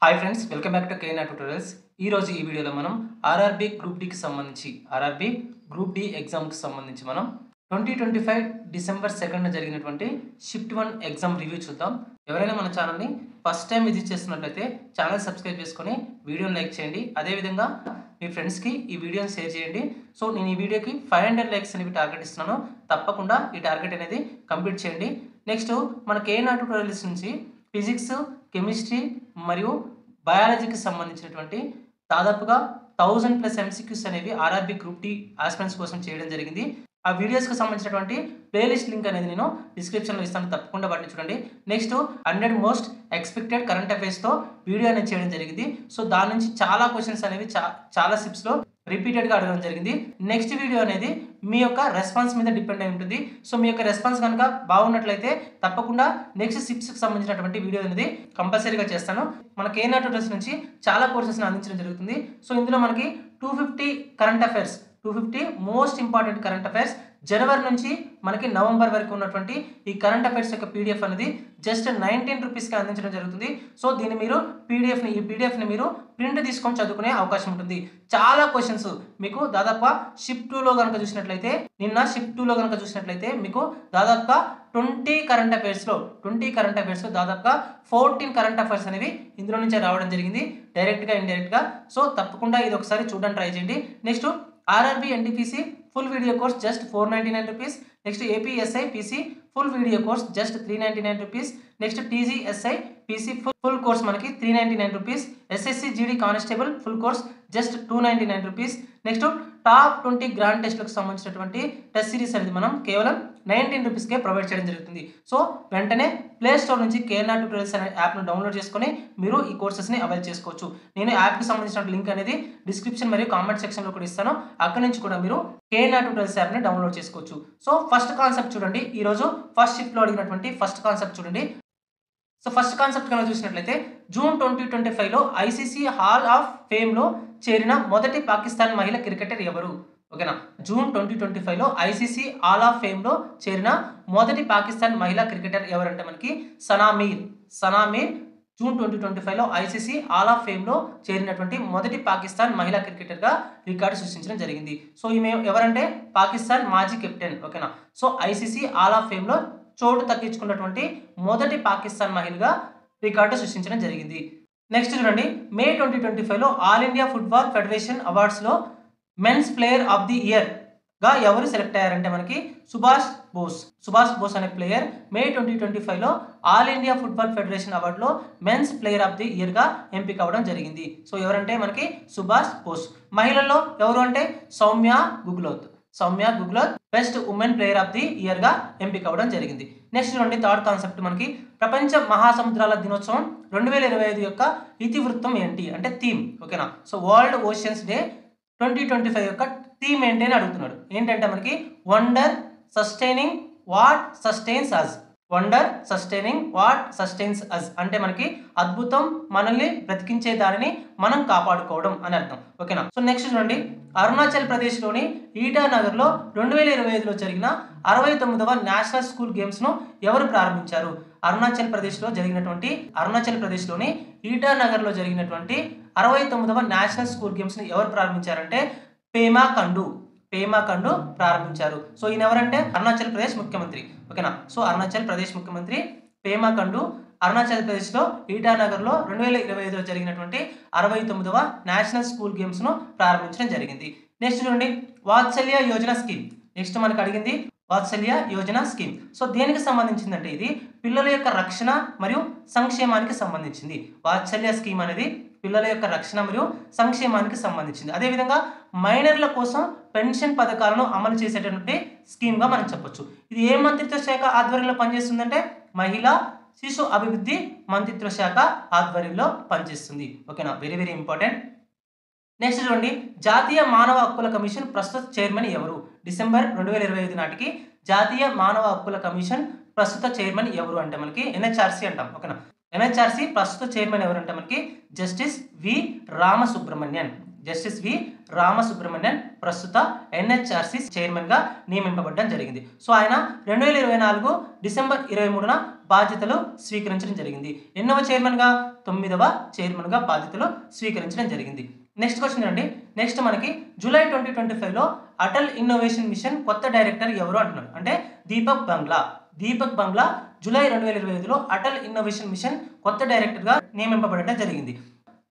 Hi friends, welcome back to KNR tutorials. ఈరోజు ఈ వీడియోలో మనం ఆర్ఆర్బీ గ్రూప్ డికి సంబంధించి ఆర్ఆర్బీ గ్రూప్ డి ఎగ్జామ్కి సంబంధించి మనం 2025 డిసెంబర్ 2న జరిగినటువంటి షిఫ్ట్ 1 ఎగ్జామ్ రివ్యూ చూద్దాం. ఎవరైనా మన ఛానల్ని ఫస్ట్ టైం విజిట్ చేస్తున్నట్లయితే ఛానల్ సబ్స్క్రైబ్ చేసుకొని వీడియోని లైక్ చేయండి. అదేవిధంగా మీ ఫ్రెండ్స్కి ఈ వీడియోని షేర్ చేయండి. సో నేను ఈ వీడియోకి 500 లైక్స్ అనేవి టార్గెట్ ఇస్తున్నాను. తప్పకుండా ఈ టార్గెట్ అనేది కంప్లీట్ చేయండి. నెక్స్ట్ మన కేఎన్ఆర్ ట్యూటోరియల్స్ నుంచి ఫిజిక్స్, కెమిస్ట్రీ మరియు బయాలజీకి సంబంధించినటువంటి దాదాపుగా 1000+ MCQs అనేవి ఆర్ఆర్బీ గ్రూప్ డి ఆస్పిరెంట్స్ కోసం చేయడం జరిగింది. ఆ వీడియోస్కి సంబంధించినటువంటి ప్లేలిస్ట్ లింక్ అనేది నేను డిస్క్రిప్షన్లో ఇస్తాను, తప్పకుండా వాటిని చూడండి. నెక్స్ట్ 100 మోస్ట్ ఎక్స్పెక్టెడ్ కరెంట్ అఫైర్స్తో వీడియో అనేది చేయడం జరిగింది. సో దాని నుంచి చాలా క్వశ్చన్స్ అనేవి చాలా సిప్స్లో రిపీటెడ్గా అడగడం జరిగింది. నెక్స్ట్ వీడియో అనేది మీ యొక్క రెస్పాన్స్ మీద డిపెండ్ అయి ఉంటుంది. సో మీ యొక్క రెస్పాన్స్ కనుక బాగున్నట్లయితే తప్పకుండా నెక్స్ట్ సిప్స్కి సంబంధించినటువంటి వీడియో అనేది కంపల్సరీగా చేస్తాను. మన కేఎన్ఆర్ ట్యూటోరియల్స్ నుంచి చాలా కోర్సెస్ని అందించడం జరుగుతుంది. సో ఇందులో మనకి 250 current affairs, 250 most important current affairs జనవరి నుంచి మనకి నవంబర్ వరకు ఉన్నటువంటి ఈ కరెంట్ అఫైర్స్ యొక్క పీడిఎఫ్ అనేది జస్ట్ 19 రూపీస్కి అందించడం జరుగుతుంది. సో దీన్ని మీరు ఈ పీడిఎఫ్ని మీరు ప్రింట్ తీసుకొని చదువుకునే అవకాశం ఉంటుంది. చాలా క్వశ్చన్స్ మీకు దాదాపుగా షిఫ్ట్ 2లో కనుక చూసినట్లయితే, నిన్న షిఫ్ట్ 2లో కనుక చూసినట్లయితే మీకు దాదాపుగా 20 కరెంట్ అఫైర్స్లో దాదాపుగా 14 కరెంట్ అఫైర్స్ అనేవి ఇందులో నుంచే రావడం జరిగింది, డైరెక్ట్గా ఇండైరెక్ట్గా. సో తప్పకుండా ఇది ఒకసారి చూడడానికి ట్రై చేయండి. Next RRB NTPC full video course just 499 rupees. Next APSI PC full video course just 399 rupees. Next TGSI PC full course మనకి 399 rupees. SSC GD constable full course just 299 rupees. Next top 20 grand టెస్ట్లకు సంబంధించినటువంటి test series అనేది మనం కేవలం 19 రూపీస్కే provide చేయడం జరుగుతుంది. So వెంటనే ప్లే స్టోర్ నుంచి కేఎన్ఆర్ ట్యూటోరియల్స్ అనే యాప్ను డౌన్లోడ్ చేసుకొని మీరు ఈ కోర్సెస్ని అవైల్ చేసుకోవచ్చు. నేను యాప్కి సంబంధించిన లింక్ అనేది డిస్క్రిప్షన్ మరియు కామెంట్ సెక్షన్లో కూడా ఇస్తాను. అక్కడ నుంచి కూడా మీరు కేఎన్ఆర్ ట్యూటోరియల్స్ యాప్ని డౌన్లోడ్ చేసుకోవచ్చు. సో ఫస్ట్ కాన్సెప్ట్ చూడండి. ఈరోజు ఫస్ట్ షిఫ్ట్లో అడిగినటువంటి ఫస్ట్ కాన్సెప్ట్ చూడండి. సో ఫస్ట్ కాన్సెప్ట్ కనుక చూసినట్లయితే జూన్ 2025లో ఐసీసీ హాల్ ఆఫ్ ఫేమ్లో చేరిన మొదటి పాకిస్తాన్ మహిళ క్రికెటర్ ఎవరు? ఓకేనా, జూన్ 2025లో ఐసీసీ హాల్ ఆఫ్ ఫేమ్లో చేరిన మొదటి పాకిస్తాన్ మహిళా క్రికెటర్ ఎవరంటే మనకి సనా మీర్ జూన్ 2025లో ఐసీసీ హాల్ ఆఫ్ ఫేమ్లో చేరినటువంటి మొదటి పాకిస్తాన్ మహిళా క్రికెటర్గా రికార్డు సృష్టించడం జరిగింది. సో ఈమె ఎవరంటే పాకిస్తాన్ మాజీ కెప్టెన్. ఓకేనా, సో ఐసీసీ హాల్ ఆఫ్ ఫేమ్లో చోటు తగ్గించుకున్నటువంటి మొదటి పాకిస్తాన్ మహిళగా రికార్డు సృష్టించడం జరిగింది. నెక్స్ట్ చూడండి, మే 2025లో ఆల్ ఇండియా ఫుట్బాల్ ఫెడరేషన్ అవార్డ్స్లో మెన్స్ ప్లేయర్ ఆఫ్ ది ఇయర్గా ఎవరు సెలెక్ట్ అయ్యారంటే మనకి సుభాష్ బోస్ అనే ప్లేయర్ మే 2025లో ఆల్ ఇండియా ఫుట్బాల్ ఫెడరేషన్ అవార్డులో మెన్స్ ప్లేయర్ ఆఫ్ ది ఇయర్గా ఎంపిక అవ్వడం జరిగింది. సో ఎవరంటే మనకి సుభాష్ బోస్. మహిళల్లో ఎవరు అంటే Soumya Guguloth best women player of the ఇయర్గా ఎంపిక అవ్వడం జరిగింది. నెక్స్ట్ చూడండి, థర్డ్ కాన్సెప్ట్ మనకి ప్రపంచ మహాసముద్రాల దినోత్సవం 2025 యొక్క ఇతివృత్తం ఏంటి అంటే థీమ్. ఓకేనా, సో వరల్డ్ ఓషన్స్ డే 2025 యొక్క థీమ్ ఏంటి అని అడుగుతున్నాడు. ఏంటంటే మనకి వండర్ సస్టైనింగ్ వాట్ సస్టైన్స్ అస్ అంటే మనకి అద్భుతం మనల్ని బ్రతికించే దానిని మనం కాపాడుకోవడం అని అర్థం. ఓకేనా, సో నెక్స్ట్ చూడండి, అరుణాచల్ ప్రదేశ్లోని ఈటానగర్లో 2025లో జరిగిన 69వ నేషనల్ స్కూల్ గేమ్స్ను ఎవరు ప్రారంభించారు? అరుణాచల్ ప్రదేశ్లోని ఈటానగర్లో జరిగినటువంటి 69వ నేషనల్ స్కూల్ గేమ్స్ని ఎవరు ప్రారంభించారంటే పేమా ఖండు ప్రారంభించారు. సో ఈయన ఎవరంటే అరుణాచల్ ప్రదేశ్ ముఖ్యమంత్రి. ఓకేనా, సో అరుణాచల్ ప్రదేశ్ ముఖ్యమంత్రి పేమా ఖండు అరుణాచల్ ప్రదేశ్లో ఈటానగర్లో 2025లో జరిగినటువంటి 69వ నేషనల్ స్కూల్ గేమ్స్ను ప్రారంభించడం జరిగింది. నెక్స్ట్ చూడండి, వాత్సల్య యోజన స్కీమ్. నెక్స్ట్ మనకు అడిగింది వాత్సల్య యోజన స్కీమ్. సో దేనికి సంబంధించిందంటే ఇది పిల్లల యొక్క రక్షణ మరియు సంక్షేమానికి సంబంధించింది. వాత్సల్య స్కీమ్ అనేది పిల్లల యొక్క రక్షణ మరియు సంక్షేమానికి సంబంధించింది. అదేవిధంగా మైనర్ల కోసం పెన్షన్ పథకాలను అమలు చేసేటటువంటి స్కీమ్గా మనం చెప్పొచ్చు. ఇది ఏ మంత్రిత్వ శాఖ ఆధ్వర్యంలో పనిచేస్తుందంటే మహిళా శిశు అభివృద్ధి మంత్రిత్వ శాఖ ఆధ్వర్యంలో పనిచేస్తుంది. ఓకేనా, వెరీ వెరీ ఇంపార్టెంట్. నెక్స్ట్ చూడండి, జాతీయ మానవ హక్కుల కమిషన్ ప్రస్తుత చైర్మన్ ఎవరు? డిసెంబర్ 2025 నాటికి జాతీయ మానవ హక్కుల కమిషన్ ప్రస్తుత చైర్మన్ ఎవరు అంటే మనకి ఎన్హెచ్ఆర్సీ అంటాం. ఓకేనా, ఎన్హెచ్ఆర్సీ ప్రస్తుత చైర్మన్ ఎవరంటే మనకి జస్టిస్ వి రామసుబ్రహ్మణ్యన్. జస్టిస్ వి రామసుబ్రహ్మణ్యన్ ప్రస్తుత ఎన్హెచ్ఆర్సి చైర్మన్గా నియమింపబడడం జరిగింది. సో ఆయన 2024 డిసెంబర్ 23న బాధ్యతలు స్వీకరించడం జరిగింది. ఎన్నవ చైర్మన్గా? 9వ చైర్మన్గా బాధ్యతలు స్వీకరించడం జరిగింది. నెక్స్ట్ క్వశ్చన్ అండి. నెక్స్ట్ మనకి జూలై 2025లో అటల్ ఇన్నోవేషన్ మిషన్ కొత్త డైరెక్టర్ ఎవరు అంటున్నారు. అంటే దీపక్ బంగ్లా జూలై 2025లో అటల్ ఇన్నోవేషన్ మిషన్ కొత్త డైరెక్టర్గా నియమింపబడటం జరిగింది.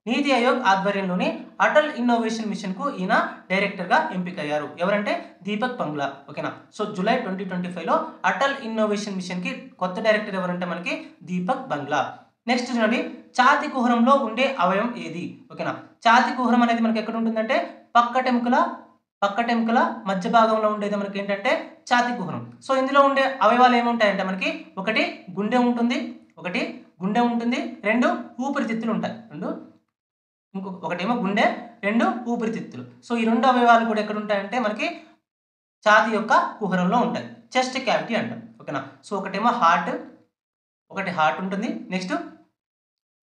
నీతి ఆయోగ్ ఆధ్వర్యంలోని అటల్ ఇన్నోవేషన్ మిషన్కు ఈయన డైరెక్టర్గా ఎంపికయ్యారు. ఎవరంటే దీపక్ బంగ్లా. ఓకేనా. సో జూలై 2025లో అటల్ ఇన్నోవేషన్ మిషన్కి కొత్త డైరెక్టర్ ఎవరంటే మనకి దీపక్ బంగ్లా. నెక్స్ట్ చూడండి, ఛాతీ కుహరంలో ఉండే అవయవం ఏది? ఓకేనా. ఛాతీ కుహరం అనేది మనకి ఎక్కడ ఉంటుందంటే పక్కటెముకల మధ్య భాగంలో ఉండేది మనకి ఏంటంటే ఛాతీ కుహరం. సో ఇందులో ఉండే అవయవాలు ఏముంటాయంటే మనకి ఒకటి గుండె ఉంటుంది, రెండు ఊపిరితిత్తులు ఉంటాయి. ఒకటేమో గుండె, రెండు ఊపిరితిత్తులు. సో ఈ రెండు అవయవాలు కూడా ఎక్కడ ఉంటాయంటే మనకి ఛాతీ యొక్క కుహరంలో ఉంటాయి. చెస్ట్ క్యావిటీ అంటాం. ఓకేనా. సో ఒకటేమో ఒకటి హార్ట్ ఉంటుంది, నెక్స్ట్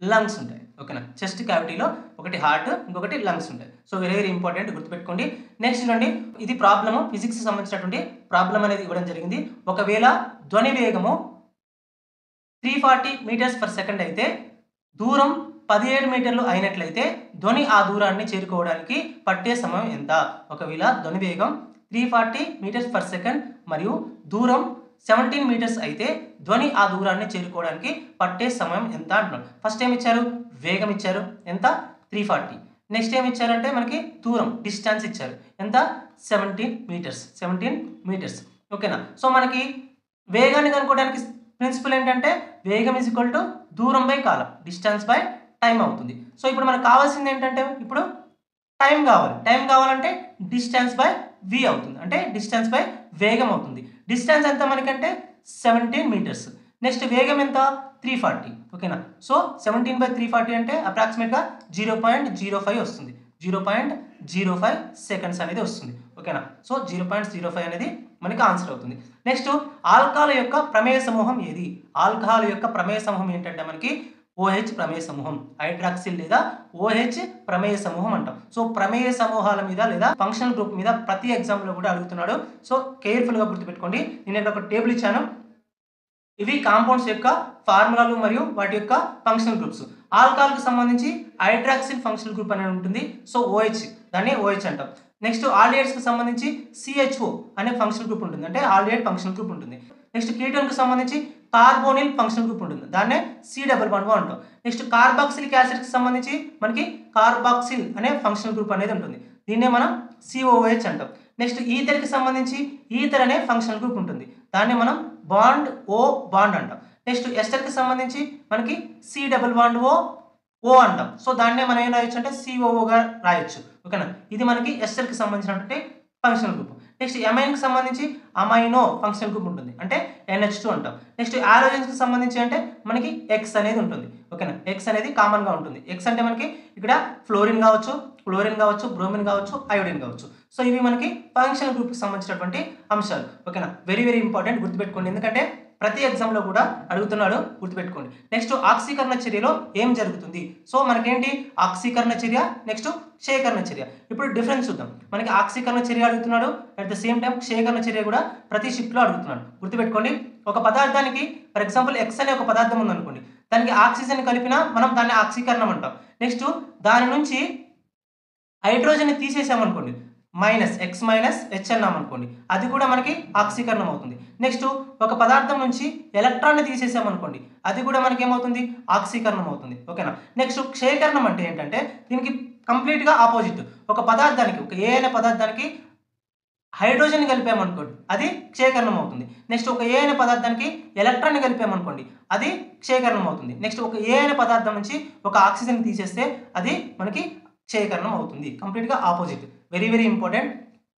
లంగ్స్ ఉంటాయి. ఓకేనా. చెస్ట్ క్యావిటీలో ఒకటి హార్ట్, ఇంకొకటి లంగ్స్ ఉంటాయి. సో వెరీ వెరీ ఇంపార్టెంట్, గుర్తుపెట్టుకోండి. నెక్స్ట్ చూడండి, ఇది ప్రాబ్లము, ఫిజిక్స్ సంబంధించినటువంటి ప్రాబ్లం అనేది ఇవ్వడం జరిగింది. ఒకవేళ ధ్వని వేగము 340 మీటర్స్ పర్ సెకండ్ అయితే దూరం 17 మీటర్లు అయినట్లయితే ధ్వని ఆ దూరాన్ని చేరుకోవడానికి పట్టే సమయం ఎంత? ఒకవేళ ధ్వని వేగం 340 మీటర్స్ పర్ సెకండ్ మరియు దూరం 17 మీటర్స్ అయితే ధ్వని ఆ దూరాన్ని చేరుకోవడానికి పట్టే సమయం ఎంత అంటున్నాడు. ఫస్ట్ ఏమి ఇచ్చారు? వేగం ఇచ్చారు. ఎంత? 340. నెక్స్ట్ ఏమి ఇచ్చారంటే మనకి దూరం, డిస్టెన్స్ ఇచ్చారు. ఎంత? 17 మీటర్స్. ఓకేనా. సో మనకి వేగాన్ని కనుక్కోవడానికి ప్రిన్సిపల్ ఏంటంటే వేగం ఈజ్ ఈక్వల్ టు దూరం by column, distance by time అవుతుంది. సో ఇప్పుడు మనకు కావాల్సింది ఏంటంటే ఇప్పుడు టైం కావాలంటే డిస్టెన్స్ బై వి అవుతుంది, అంటే డిస్టెన్స్ బై వేగం అవుతుంది. డిస్టెన్స్ ఎంత మనకంటే 17 మీటర్స్. నెక్స్ట్ వేగం ఎంత? 340. ఓకేనా. సో 17/340 అంటే అప్రాక్సిమేట్గా 0.05 వస్తుంది. 0.05 సెకండ్స్ అనేది వస్తుంది. ఓకేనా. సో 0.05 అనేది మనకి ఆన్సర్ అవుతుంది. నెక్స్ట్ ఆల్కహాల్ యొక్క ప్రమేయ సమూహం ఏది? ఆల్కహాల్ యొక్క ప్రమేయ సమూహం ఏంటంటే మనకి OH ప్రమేయ సమూహం, హైడ్రాక్సిల్ లేదా OH ప్రమేయ సమూహం అంటాం. సో ప్రమేయ సమూహాల మీద లేదా ఫంక్షనల్ గ్రూప్ మీద ప్రతి ఎగ్జామ్లో కూడా అడుగుతున్నాడు. సో కేర్ఫుల్గా గుర్తుపెట్టుకోండి. నేను ఇక్కడ ఒక టేబుల్ ఇచ్చాను. ఇవి కాంపౌండ్స్ యొక్క ఫార్ములాలు మరియు వాటి యొక్క ఫంక్షనల్ గ్రూప్స్. ఆల్కహాల్కి సంబంధించి హైడ్రాక్సిల్ ఫంక్షనల్ గ్రూప్ అనేది ఉంటుంది. సో OH, దాన్ని OH అంటాం. నెక్స్ట్ ఆల్డిహైడ్స్కి సంబంధించి CHO అనే ఫంక్షనల్ గ్రూప్ ఉంటుంది, అంటే ఆల్డిహైడ్ ఫంక్షనల్ గ్రూప్ ఉంటుంది. నెక్స్ట్ కీటోన్కి సంబంధించి కార్బోనిల్ ఫంక్షనల్ గ్రూప్ ఉంటుంది, దాన్నే C+1 అంటాం. నెక్స్ట్ కార్బాక్సిలిక్ యాసిడ్కి సంబంధించి మనకి కార్బాక్సిల్ అనే ఫంక్షనల్ గ్రూప్ అనేది ఉంటుంది, దీన్నే మనం COOH అంటాం. నెక్స్ట్ ఈథర్కి సంబంధించి ఈథర్ అనే ఫంక్షనల్ గ్రూప్ ఉంటుంది, దాన్ని మనం బాండ్ అంటాం. నెక్స్ట్ ఎస్టర్కి సంబంధించి మనకి C+1O అంటాం. సో దాన్నే మనం ఏం రాయొచ్చు అంటే COOగా రాయొచ్చు. ఓకేనా. ఇది మనకి ఎస్టర్కి సంబంధించినటువంటి ఫంక్షనల్ గ్రూప్. నెక్స్ట్ ఎమైన్కి సంబంధించి అమైనో ఫంక్షనల్ గ్రూప్ ఉంటుంది, అంటే NH2 అంటాం. నెక్స్ట్ హాలోజన్స్కి సంబంధించి అంటే మనకి X అనేది ఉంటుంది. ఓకేనా. X అనేది కామన్గా ఉంటుంది. X అంటే మనకి ఇక్కడ ఫ్లోరిన్ కావచ్చు, బ్రోమిన్ కావచ్చు, అయోడిన్ కావచ్చు. సో ఇవి మనకి ఫంక్షనల్ గ్రూప్కి సంబంధించినటువంటి అంశాలు. ఓకేనా. వెరీ వెరీ ఇంపార్టెంట్, గుర్తుపెట్టుకోండి, ఎందుకంటే ప్రతి ఎగ్జామ్లో కూడా అడుగుతున్నాడు, గుర్తుపెట్టుకోండి. నెక్స్ట్ ఆక్సీకరణ చర్యలో ఏం జరుగుతుంది? సో మనకేంటి ఆక్సీకరణ చర్య, నెక్స్ట్ క్షయకరణ చర్య. ఇప్పుడు డిఫరెన్స్ చూద్దాం. మనకి ఆక్సీకరణ చర్య అడుగుతున్నాడు, అట్ ద సేమ్ టైం క్షయకరణ చర్య కూడా ప్రతి షిఫ్ట్లో అడుగుతున్నాడు. గుర్తుపెట్టుకోండి, ఒక పదార్థానికి ఫర్ ఎగ్జాంపుల్ X అనే ఒక పదార్థం ఉందనుకోండి, దానికి ఆక్సిజన్ కలిపినా మనం దాన్ని ఆక్సీకరణం అంటాం. నెక్స్ట్ దాని నుంచి హైడ్రోజన్ తీసేసామనుకోండి, X - అన్నాం అనుకోండి, అది కూడా మనకి ఆక్సీకరణం అవుతుంది. నెక్స్ట్ ఒక పదార్థం నుంచి ఎలక్ట్రాన్ని తీసేసామనుకోండి, అది కూడా మనకి ఏమవుతుంది? ఆక్సీకరణం అవుతుంది. ఓకేనా. నెక్స్ట్ క్షయకరణం అంటే ఏంటంటే దీనికి కంప్లీట్గా ఆపోజిట్. ఒక పదార్థానికి, ఒక ఏ అనే పదార్థానికి హైడ్రోజన్ కలిపామనుకోండి, అది క్షయకరణం అవుతుంది. నెక్స్ట్ ఒక ఏ అనే పదార్థానికి ఎలక్ట్రాన్ని కలిపామనుకోండి, అది క్షయకరణం అవుతుంది. నెక్స్ట్ ఒక ఏ అనే పదార్థం నుంచి ఒక ఆక్సిజన్ తీసేస్తే అది మనకి క్షయకరణం అవుతుంది. కంప్లీట్గా ఆపోజిట్. Very very important.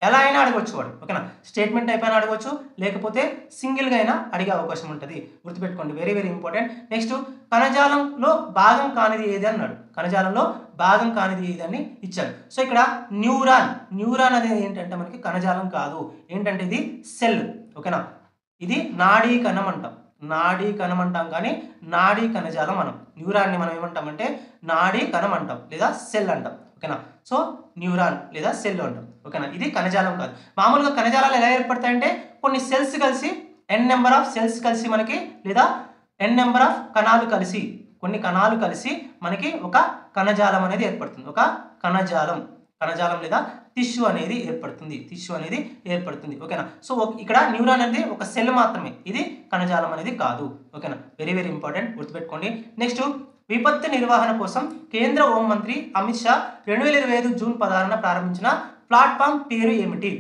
ఎలా అయినా అడగవచ్చు వాడు. ఓకేనా. స్టేట్మెంట్ టైప్ అయినా అడగవచ్చు, లేకపోతే సింగిల్గా అయినా అడిగే అవకాశం ఉంటుంది. గుర్తుపెట్టుకోండి, వెరీ వెరీ ఇంపార్టెంట్. నెక్స్ట్ కణజాలంలో భాగం కానిది ఏది అన్నాడు. కణజాలంలో భాగం కానిది ఏది అని ఇచ్చాడు. సో ఇక్కడ న్యూరాన్ అనేది ఏంటంటే మనకి కణజాలం కాదు, ఏంటంటే ఇది సెల్. ఓకేనా. ఇది నాడీ కణం అంటాం, కానీ నాడీ కణజాలం మనం. న్యూరాన్ని మనం ఏమంటామంటే నాడీ కణం అంటాం లేదా సెల్ అంటాం. ఓకేనా. సో న్యూరాన్ లేదా సెల్ అంటాం. ఓకేనా. ఇది కణజాలం కాదు. మామూలుగా కణజాలాలు ఎలా ఏర్పడతాయంటే కొన్ని సెల్స్ కలిసి ఎన్ నెంబర్ ఆఫ్ సెల్స్ కలిసి మనకి లేదా ఎన్ నెంబర్ ఆఫ్ కణాలు కలిసి కొన్ని కణాలు కలిసి మనకి ఒక కణజాలం అనేది ఏర్పడుతుంది. ఒక కణజాలం లేదా టిష్యూ అనేది ఏర్పడుతుంది. ఓకేనా. సో ఇక్కడ న్యూరాన్ అనేది ఒక సెల్ మాత్రమే, ఇది కణజాలం అనేది కాదు. ఓకేనా. వెరీ వెరీ ఇంపార్టెంట్, గుర్తుపెట్టుకోండి. నెక్స్ట్, విపత్తు నిర్వహణ కోసం కేంద్ర హోంమంత్రి అమిత్ షా 2025 జూన్ 16న ప్రారంభించిన ప్లాట్ఫామ్ పేరు ఏమిటి?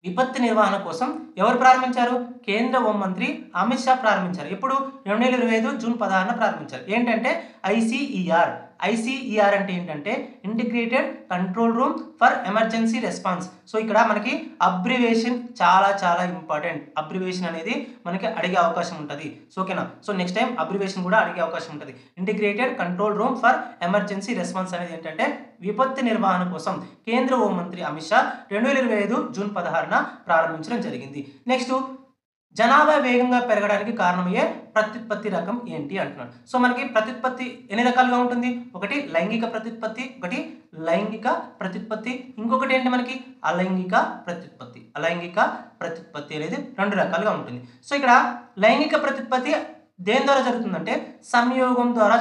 విపత్తు నిర్వహణ కోసం ఎవరు ప్రారంభించారు? కేంద్ర హోంమంత్రి అమిత్ షా ప్రారంభించారు. ఇప్పుడు 2025 జూన్ 16న ప్రారంభించారు. ఏంటంటే ఐసీఈఆర్ అంటే ఏంటంటే integrated control room for emergency response. So ఇక్కడ మనకి అబ్రివేషన్ చాలా ఇంపార్టెంట్. అబ్రివేషన్ అనేది మనకి అడిగే అవకాశం ఉంటుంది. సో ఓకేనా. సో నెక్స్ట్ టైం అబ్రివేషన్ కూడా అడిగే అవకాశం ఉంటుంది. Integrated control room for emergency response అనేది ఏంటంటే విపత్తు నిర్వహణ కోసం కేంద్ర హోంమంత్రి అమిత్ షా 2025 జూన్ 16న ప్రారంభించడం జరిగింది. నెక్స్ట్, జనాభా వేగంగా పెరగడానికి కారణమయ్యే ప్రత్యుత్పత్తి రకం ఏంటి అంటున్నాడు. సో మనకి ప్రత్యుత్పత్తి ఎన్ని రకాలుగా ఉంటుంది? ఒకటి లైంగిక ప్రత్యుత్పత్తి, ఇంకొకటి ఏంటి మనకి అలైంగిక ప్రత్యుత్పత్తి అనేది 2 రకాలుగా ఉంటుంది. సో ఇక్కడ లైంగిక ప్రత్యుత్పత్తి దేని ద్వారా జరుగుతుందంటే సంయోగం ద్వారా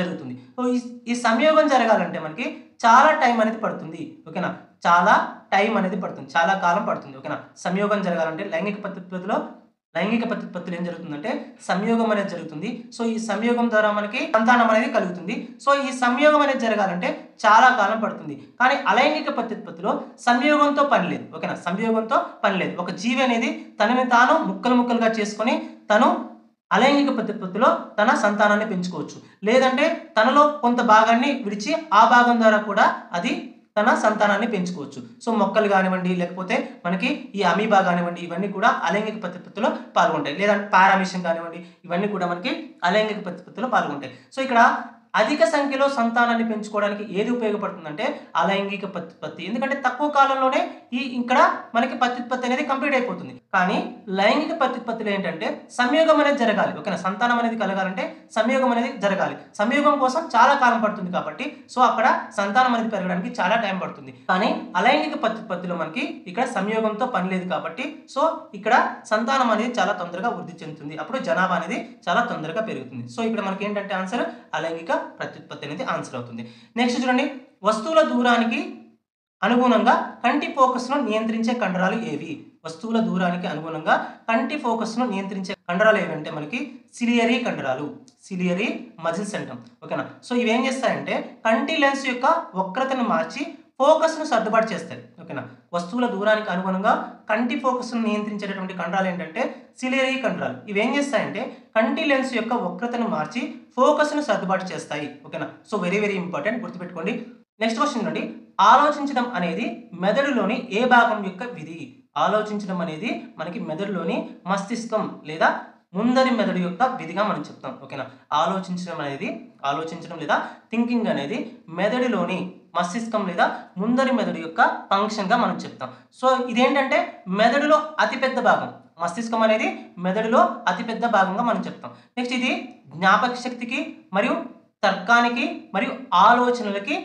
జరుగుతుంది. సో ఈ సంయోగం జరగాలంటే మనకి చాలా టైం అనేది పడుతుంది. ఓకేనా. చాలా కాలం పడుతుంది. ఓకేనా. సంయోగం జరగాలంటే లైంగిక ప్రత్యుత్పత్తిలో ఏం జరుగుతుందంటే సంయోగం అనేది జరుగుతుంది. సో ఈ సంయోగం ద్వారా మనకి సంతానం అనేది కలుగుతుంది. సో ఈ సంయోగం అనేది జరగాలంటే చాలా కాలం పడుతుంది. కానీ అలైంగిక ప్రత్యుత్పత్తిలో సంయోగంతో పని లేదు. ఓకేనా. ఒక జీవి అనేది తనని తాను ముక్కలుగా చేసుకొని తను అలైంగిక ప్రత్యుత్పత్తిలో తన సంతానాన్ని పెంచుకోవచ్చు. లేదంటే తనలో కొంత భాగాన్ని విడిచి ఆ భాగం ద్వారా కూడా అది తన సంతానాన్ని పెంచుకోవచ్చు. సో మొక్కలు కానివ్వండి, లేకపోతే మనకి ఈ అమీబా కానివ్వండి, ఇవన్నీ కూడా అలైంగిక ప్రత్యుత్పత్తిలో పాల్గొంటాయి. లేదంటే పారామిషన్ కానివ్వండి, ఇవన్నీ కూడా మనకి అలైంగిక ప్రత్యుత్పత్తిలో పాల్గొంటాయి. సో ఇక్కడ అధిక సంఖ్యలో సంతానాన్ని పెంచుకోవడానికి ఏది ఉపయోగపడుతుందంటే అలైంగిక ప్రత్యుత్పత్తి. ఎందుకంటే తక్కువ కాలంలోనే ఇక్కడ మనకి ప్రత్యుత్పత్తి అనేది కంప్లీట్ అయిపోతుంది. కానీ లైంగిక ప్రత్యుత్పత్తిలో ఏంటంటే సంయోగం అనేది జరగాలి. ఓకేనా. సంతానం అనేది కలగాలంటే సంయోగం అనేది జరగాలి. సంయోగం కోసం చాలా కాలం పడుతుంది కాబట్టి సో అక్కడ సంతానం అనేది పెరగడానికి చాలా టైం పడుతుంది. కానీ అలైంగిక ప్రత్యుత్పత్తిలో మనకి ఇక్కడ సంయోగంతో పని లేదు కాబట్టి సో ఇక్కడ సంతానం అనేది చాలా తొందరగా వృద్ధి చెందుతుంది. అప్పుడు జనాభా అనేది చాలా తొందరగా పెరుగుతుంది. సో ఇక్కడ మనకి ఏంటంటే ఆన్సర్ అలైంగిక ప్రత్యుత్పత్తి అనేది ఆన్సర్ అవుతుంది. నెక్స్ట్ చూడండి, వస్తువుల దూరానికి అనుగుణంగా కంటి ఫోకస్ను నియంత్రించే కండరాలు ఏవి? వస్తువుల దూరానికి అనుగుణంగా కంటి ఫోకస్ను నియంత్రించే కండరాలు ఏవంటే మనకి సిలియరీ మజిల్స్ అంటాం. ఓకేనా. సో ఇవేం చేస్తాయంటే కంటి లెన్స్ యొక్క వక్రతను మార్చి ఫోకస్ను సర్దుబాటు చేస్తాయి. ఓకేనా. వస్తువుల దూరానికి అనుగుణంగా కంటి ఫోకస్ను నియంత్రించేటటువంటి కండరాలు ఏంటంటే సిలియరీ కండరాలు. ఇవేం చేస్తాయంటే కంటి లెన్స్ యొక్క వక్రతను మార్చి ఫోకస్ను సర్దుబాటు చేస్తాయి. ఓకేనా. సో వెరీ వెరీ ఇంపార్టెంట్, గుర్తుపెట్టుకోండి. నెక్స్ట్ క్వశ్చన్ నుండి, ఆలోచించడం అనేది మెదడులోని ఏ భాగం యొక్క విధి? ఆలోచించడం అనేది మనకి మెదడులోని మస్తిష్కం లేదా ముందరి మెదడు యొక్క విధిగా మనం చెప్తాం. ఓకేనా. ఆలోచించడం లేదా థింకింగ్ అనేది మెదడులోని మస్తిష్కం లేదా ముందరి మెదడు యొక్క ఫంక్షన్గా మనం చెప్తాం. సో ఇదేంటంటే మెదడులో అతిపెద్ద భాగం. మస్తిష్కం అనేది మెదడులో అతిపెద్ద భాగంగా మనం చెప్తాం. నెక్స్ట్, ఇది జ్ఞాపక శక్తికి మరియు తర్కానికి మరియు ఆలోచనలకి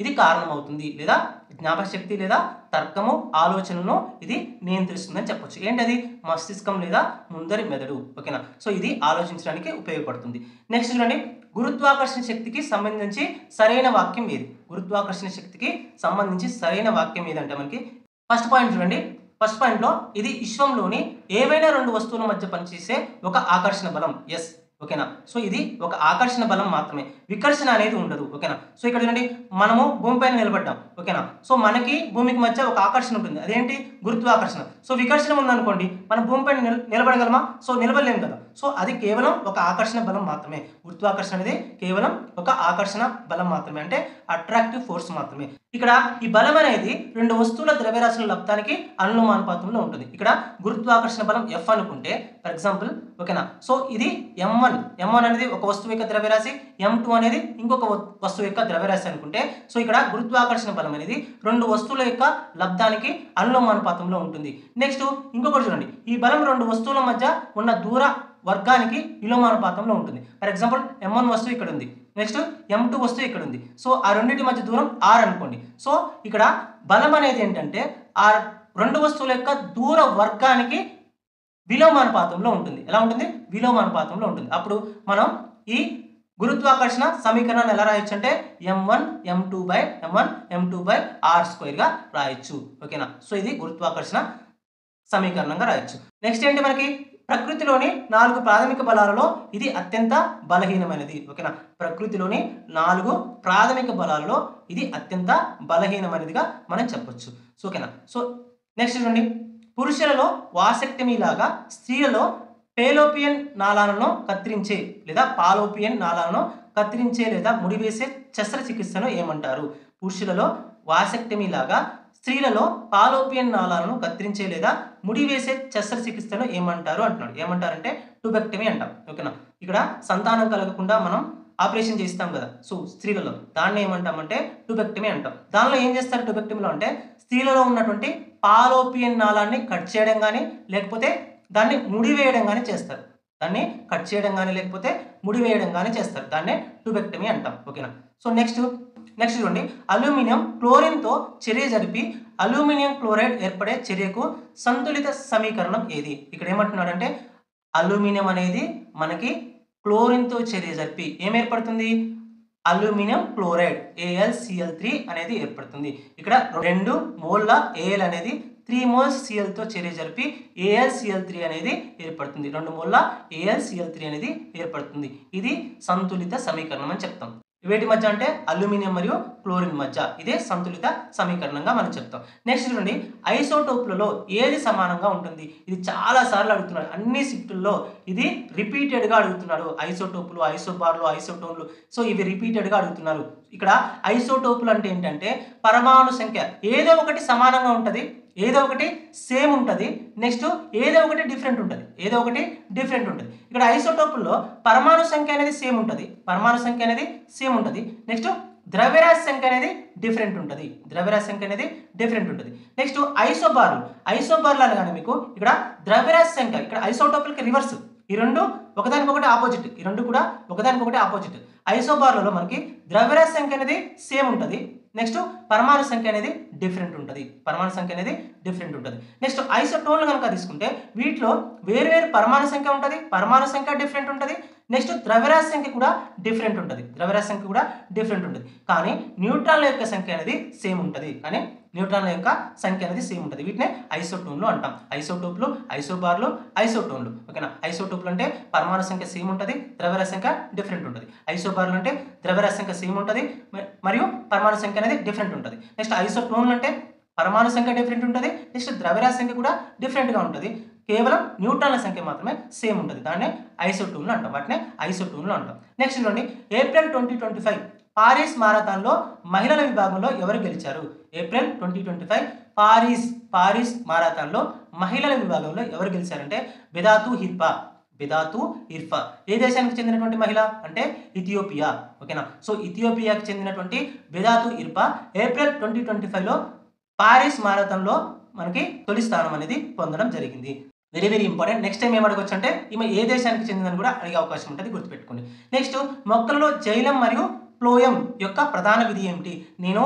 ఇది కారణమవుతుంది. లేదా జ్ఞాపక శక్తి లేదా తర్కము ఆలోచనను ఇది నియంత్రిస్తుందని చెప్పొచ్చు. ఏంటది? మస్తిష్కం లేదా ముందరి మెదడు. ఓకేనా. సో ఇది ఆలోచించడానికి ఉపయోగపడుతుంది. నెక్స్ట్ చూడండి, గురుత్వాకర్షణ శక్తికి సంబంధించి సరైన వాక్యం ఏది? గురుత్వాకర్షణ శక్తికి సంబంధించి సరైన వాక్యం ఏదంటే మనకి ఫస్ట్ పాయింట్ చూడండి. ఫస్ట్ పాయింట్లో ఇది విశ్వంలోని ఏవైనా 2 వస్తువుల మధ్య పనిచేసే ఒక ఆకర్షణ బలం. ఎస్. ఓకేనా. సో ఇది ఒక ఆకర్షణ బలం మాత్రమే, వికర్షణ అనేది ఉండదు. ఓకేనా. సో ఇక్కడ చూడండి, మనము భూమిపైన నిలబడ్డాం. ఓకేనా. సో మనకి భూమికి మధ్య ఒక ఆకర్షణ ఉంటుంది, అదేంటి? గురుత్వాకర్షణ. సో వికర్షణ ఉందనుకోండి, మనం భూమిపైన నిలబడగలమా? సో నిలబడలేము కదా. సో అది కేవలం ఒక ఆకర్షణ బలం మాత్రమే. గురుత్వాకర్షణ అనేది కేవలం ఒక ఆకర్షణ బలం మాత్రమే, అంటే అట్రాక్టివ్ ఫోర్స్ మాత్రమే. ఇక్కడ ఈ బలం అనేది 2 వస్తువుల ద్రవ్యరాశుల లబ్ధానికి అనులోమానుపాతంలో ఉంటుంది. ఇక్కడ గురుత్వాకర్షణ బలం F అనుకుంటే ఫర్ ఎగ్జాంపుల్, ఓకేనా. సో ఇది M1 అనేది ఒక వస్తువు యొక్క ద్రవ్యరాశి, M2 అనేది ఇంకొక వస్తువు యొక్క ద్రవ్యరాశి అనుకుంటే సో ఇక్కడ గురుత్వాకర్షణ బలం అనేది 2 వస్తువుల యొక్క లబ్ధానికి అనులోమానుపాతంలో ఉంటుంది. నెక్స్ట్ ఇంకొకటి చూడండి, ఈ బలం 2 వస్తువుల మధ్య ఉన్న వర్గానికి విలోమానుపాతంలో ఉంటుంది. ఫర్ ఎగ్జాంపుల్ m1 వస్తువు ఇక్కడ ఉంది, నెక్స్ట్ m2 వస్తువు ఇక్కడ ఉంది. సో ఆ రెండింటి మధ్య దూరం r అనుకోండి. సో ఇక్కడ బలం అనేది ఏంటంటే ఆ రెండు వస్తువుల యొక్క దూర వర్గానికి విలోమానుపాతంలో ఉంటుంది. ఎలా ఉంటుంది? విలోమానుపాతంలో ఉంటుంది. అప్పుడు మనం ఈ గురుత్వాకర్షణ సమీకరణాన్ని ఎలా రాయొచ్చు అంటే m1 m2 r² గా రాయొచ్చు. ఓకేనా? సో ఇది గురుత్వాకర్షణ సమీకరణంగా రాయొచ్చు. నెక్స్ట్ ఏంటి మనకి ప్రకృతిలోని 4 ప్రాథమిక బలాలలో ఇది అత్యంత బలహీనమైనది. ఓకేనా? ప్రకృతిలోని 4 ప్రాథమిక బలాలలో ఇది అత్యంత బలహీనమైనదిగా మనం చెప్పొచ్చు. సో ఓకేనా? సో నెక్స్ట్ చూడండి, పురుషులలో వాసెక్టమీ లాగా స్త్రీలలో పేలోపియన్ నాళాలను కత్తిరించే లేదా పాలోపియన్ నాళాలను కత్తిరించే లేదా ముడివేసే శస్త్రచికిత్సను ఏమంటారు? పురుషులలో వాసెక్టమీ లాగా స్త్రీలలో పాలోపియన్ నాళాలను కత్తిరించే లేదా ముడివేసే శస్త్రచికిత్సను ఏమంటారు అంటున్నాడు. ఏమంటారంటే ట్యూబెక్టమీ అంటాం. ఓకేనా? ఇక్కడ సంతానం కలగకుండా మనం ఆపరేషన్ చేస్తాం కదా, సో స్త్రీలలో దాన్ని ఏమంటామంటే ట్యూబెక్టమీ అంటాం. దానిలో ఏం చేస్తారు ట్యూబెక్టమీలో అంటే స్త్రీలలో ఉన్నటువంటి పాలోపియన్ నాళాన్ని కట్ చేయడం కానీ లేకపోతే దాన్ని ముడివేయడం కానీ చేస్తారు. దాన్ని కట్ చేయడం కానీ లేకపోతే ముడివేయడం కానీ చేస్తారు. దాన్నే ట్యూబెక్టమీ అంటాం. ఓకేనా? సో నెక్స్ట్ చూడండి, అల్యూమినియం క్లోరిన్తో చర్య జరిపి అల్యూమినియం క్లోరైడ్ ఏర్పడే చర్యకు సంతులిత సమీకరణం ఏది? ఇక్కడ ఏమంటున్నాడంటే అల్యూమినియం అనేది మనకి క్లోరిన్తో చర్య జరిపి ఏం ఏర్పడుతుంది? అల్యూమినియం క్లోరైడ్ AlCl3 అనేది ఏర్పడుతుంది. ఇక్కడ 2 మోల్ల Al అనేది 3 మోల్స్ Cl తో చర్య జరిపి AlCl3 అనేది ఏర్పడుతుంది. 2 మోల్ల AlCl3 అనేది ఏర్పడుతుంది. ఇది సంతులిత సమీకరణం అని చెప్తాం. వేటి మధ్య అంటే అల్యూమినియం మరియు క్లోరిన్ మధ్య. ఇదే సంతులిత సమీకరణంగా మనం చెప్తాం. నెక్స్ట్ చూడండి, ఐసోటోప్లలో ఏది సమానంగా ఉంటుంది? ఇది చాలా సార్లు అడుగుతున్నాడు అన్ని షిఫ్టుల్లో. ఇది రిపీటెడ్గా అడుగుతున్నాడు. ఐసోటోపులు, ఐసోబార్లు, ఐసోటోన్లు, సో ఇవి రిపీటెడ్గా అడుగుతున్నారు. ఇక్కడ ఐసోటోపులు అంటే ఏంటంటే పరమాణు సంఖ్య ఏదో ఒకటి సమానంగా ఉంటుంది, ఏదో ఒకటి సేమ్ ఉంటుంది, నెక్స్ట్ ఏదో ఒకటి డిఫరెంట్ ఉంటుంది, ఏదో ఒకటి డిఫరెంట్ ఉంటుంది. ఇక్కడ ఐసోటోపుల్లో పరమాణు సంఖ్య అనేది సేమ్ ఉంటుంది, పరమాణు సంఖ్య అనేది సేమ్ ఉంటుంది, నెక్స్ట్ ద్రవ్యరాశి సంఖ్య అనేది డిఫరెంట్ ఉంటుంది, ద్రవ్యరాశి సంఖ్య అనేది డిఫరెంట్ ఉంటుంది. నెక్స్ట్ ఐసోబార్లు అనగానే మీకు ఇక్కడ ద్రవ్యరాశి సంఖ్య, ఇక్కడ ఐసోటోపులకి రివర్స్. ఈ రెండు ఒకదానికొకటి ఆపోజిట్, ఈ రెండు కూడా ఒకదానికొకటి ఆపోజిట్. ఐసోబార్లలో మనకి ద్రవ్యరాశి సంఖ్య అనేది సేమ్ ఉంటుంది, నెక్స్ట్ పరమాణు సంఖ్య అనేది డిఫరెంట్ ఉంటుంది, పరమాణు సంఖ్య అనేది డిఫరెంట్ ఉంటుంది. నెక్స్ట్ ఐసోటోన్లు కనుక తీసుకుంటే వీటిలో వేరు పరమాణు సంఖ్య ఉంటుంది, పరమాణు సంఖ్య డిఫరెంట్ ఉంటుంది, నెక్స్ట్ ద్రవ్యరాశి సంఖ్య కూడా డిఫరెంట్ ఉంటుంది, ద్రవ్యరాశి సంఖ్య కూడా డిఫరెంట్ ఉంటుంది. కానీ న్యూట్రాన్ల యొక్క సంఖ్య అనేది సేమ్ ఉంటుంది, కానీ న్యూట్రాన్ల యొక్క సంఖ్య అనేది సేమ్ ఉంటుంది. వీటినే ఐసోటోన్లు అంటాం. ఐసోటోప్లు, ఐసోబార్లు, ఐసోటోన్లు. ఓకేనా? ఐసోటోప్లు అంటే పరమాణు సంఖ్య సేమ్ ఉంటుంది, ద్రవ్యరాశి సంఖ్య డిఫరెంట్ ఉంటుంది. ఐసోబార్లు అంటే ద్రవ్యరాశి సంఖ్య సేమ్ ఉంటుంది మరియు పరమాణు సంఖ్య అనేది డిఫరెంట్ ఉంటుంది. నెక్స్ట్ ఐసోటోన్లు అంటే పరమాణు సంఖ్య డిఫరెంట్ ఉంటుంది, నెక్స్ట్ ద్రవ్యరాశి సంఖ్య కూడా డిఫరెంట్గా ఉంటుంది, కేవలం న్యూట్రాన్ల సంఖ్య మాత్రమే సేమ్ ఉంటుంది. దాన్నే ఐసోటోన్లు అంటాం, వాటినే ఐసోటోన్లు అంటాం. నెక్స్ట్ చూడండి, ఏప్రిల్ 2025 పారిస్ మారథాన్లో మహిళల విభాగంలో ఎవరు గెలిచారు? ఏప్రిల్ 2025 పారిస్ మారథాన్లో మహిళల విభాగంలో ఎవరు గెలిచారంటే బెదాతు ఇర్ఫా. ఏ దేశానికి చెందినటువంటి మహిళ అంటే ఇథియోపియా. ఓకేనా? సో ఇథియోపియాకి చెందినటువంటి బెదాతు ఇర్ఫా ఏప్రిల్ 2025లో పారిస్ మారథాన్లో మనకి తొలి స్థానం అనేది పొందడం జరిగింది. Very important. నెక్స్ట్ టైం ఏం అడగొచ్చు అంటే ఈమె ఏ దేశానికి చెందిందని కూడా అడిగే అవకాశం ఉంటుంది, గుర్తుపెట్టుకోండి. నెక్స్ట్, మొక్కలలో జైలం మరియు ఫ్లోయం యొక్క ప్రధాన విధి ఏమిటి? నేను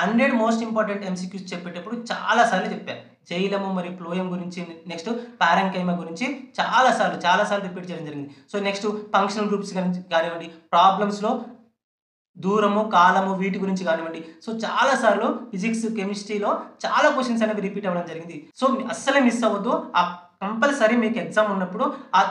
100 మోస్ట్ ఇంపార్టెంట్ MCQs చెప్పేటప్పుడు చాలాసార్లు చెప్పాను. జైలము మరియు ఫ్లోయం గురించి, నెక్స్ట్ పారంకైమ గురించి చాలాసార్లు రిపీట్ చేయడం జరిగింది. సో నెక్స్ట్ ఫంక్షనల్ గ్రూప్స్ గురించి కానివ్వండి, ప్రాబ్లమ్స్లో దూరము, కాలము, వీటి గురించి కానివ్వండి. సో చాలాసార్లు ఫిజిక్స్, కెమిస్ట్రీలో చాలా క్వశ్చన్స్ అనేవి రిపీట్ అవ్వడం జరిగింది. సో అస్సలే మిస్ అవ్వద్దు. ఆ కంపల్సరీ మీకు ఎగ్జామ్ ఉన్నప్పుడు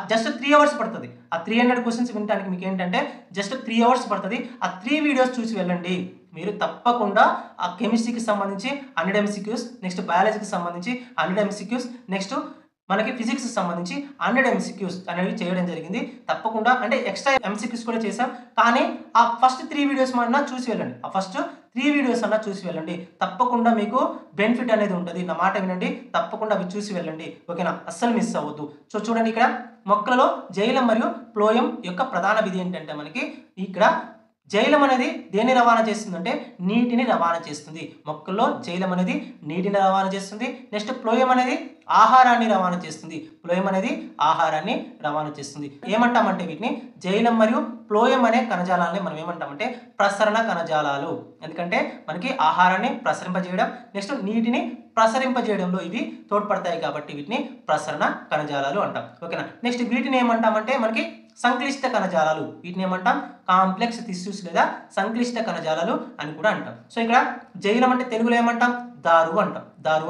జస్ట్ 3 అవర్స్ పడుతుంది. ఆ 300 క్వశ్చన్స్ వినడానికి మీకు ఏంటంటే జస్ట్ 3 అవర్స్ పడుతుంది. ఆ 3 వీడియోస్ చూసి వెళ్ళండి. మీరు తప్పకుండా ఆ కెమిస్ట్రీకి సంబంధించి 100 MCQs, నెక్స్ట్ బయాలజీకి సంబంధించి 100 MCQs, నెక్స్ట్ మనకి ఫిజిక్స్ సంబంధించి 100 MCQs అనేవి చేయడం జరిగింది. తప్పకుండా అంటే ఎక్స్ట్రా MCQs కూడా చేసాం, కానీ ఆ ఫస్ట్ 3 వీడియోస్ అన్నా చూసి వెళ్ళండి. ఆ ఫస్ట్ 3 వీడియోస్ అన్నా చూసి వెళ్ళండి. తప్పకుండా మీకు బెనిఫిట్ అనేది ఉంటుంది. నా మాట వినండి, తప్పకుండా అవి చూసి వెళ్ళండి. ఓకేనా? అస్సలు మిస్ అవ్వద్దు. సో చూడండి, ఇక్కడ మొక్కలలో జైలం మరియు ఫ్లోయం యొక్క ప్రధాన విధి ఏంటంటే మనకి ఇక్కడ జైలం అనేది దేన్ని రవాణా చేస్తుందంటే నీటిని రవాణా చేస్తుంది. మొక్కల్లో జైలం అనేది నీటిని రవాణా చేస్తుంది. నెక్స్ట్ ఫ్లోయం అనేది ఆహారాన్ని రవాణా చేస్తుంది. ఫ్లోయం అనేది ఆహారాన్ని రవాణా చేస్తుంది. ఏమంటామంటే వీటిని జైలం మరియు ఫ్లోయం అనే కణజాలాలని మనం ఏమంటామంటే ప్రసరణ కణజాలాలు. ఎందుకంటే మనకి ఆహారాన్ని ప్రసరింపజేయడం, నెక్స్ట్ నీటిని ప్రసరింపజేయడంలో ఇవి తోడ్పడతాయి కాబట్టి వీటిని ప్రసరణ కణజాలాలు అంటాం. ఓకేనా. నెక్స్ట్ వీటిని ఏమంటామంటే మనకి సంక్లిష్ట కణజాలాలు. వీటిని ఏమంటాం కాంప్లెక్స్ టిష్యూస్ లేదా సంక్లిష్ట కణజాలాలు అని కూడా అంటాం. సో ఇక్కడ జైలం అంటే తెలుగులో ఏమంటాం దారు